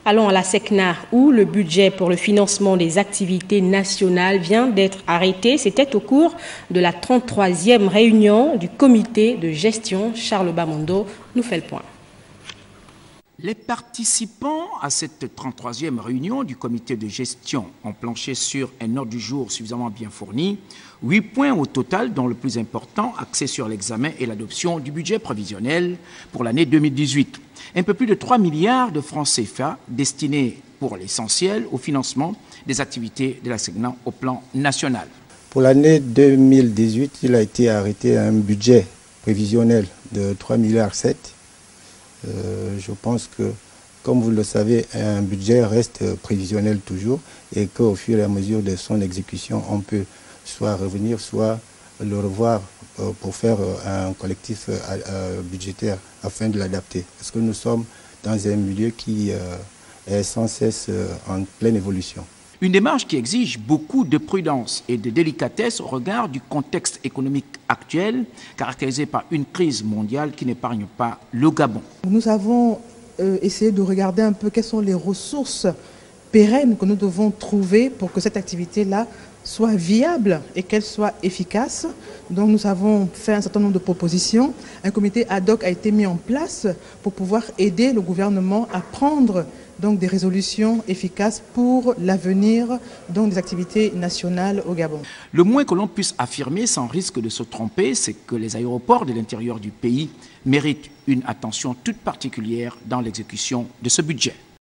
Allons à la SECNA où le budget pour le financement des activités nationales vient d'être arrêté. C'était au cours de la 33e réunion du comité de gestion. Charles Bamondo nous fait le point. Les participants à cette 33e réunion du comité de gestion ont planché sur un ordre du jour suffisamment bien fourni. 8 points au total, dont le plus important, axé sur l'examen et l'adoption du budget prévisionnel pour l'année 2018. Un peu plus de 3 milliards de francs CFA destinés pour l'essentiel au financement des activités de la SECNA au plan national. Pour l'année 2018, il a été arrêté un budget prévisionnel de 3,7 milliards. Je pense que, comme vous le savez, un budget reste prévisionnel toujours et qu'au fur et à mesure de son exécution, on peut soit revenir, soit le revoir pour faire un collectif budgétaire afin de l'adapter. Parce que nous sommes dans un milieu qui est sans cesse en pleine évolution. Une démarche qui exige beaucoup de prudence et de délicatesse au regard du contexte économique actuel, caractérisé par une crise mondiale qui n'épargne pas le Gabon. Nous avons essayé de regarder un peu quelles sont les ressources pérennes que nous devons trouver pour que cette activité-là soit viable et qu'elle soit efficace. Donc nous avons fait un certain nombre de propositions. Un comité ad hoc a été mis en place pour pouvoir aider le gouvernement à prendre donc des résolutions efficaces pour l'avenir des activités nationales au Gabon. Le moins que l'on puisse affirmer sans risque de se tromper, c'est que les aéroports de l'intérieur du pays méritent une attention toute particulière dans l'exécution de ce budget.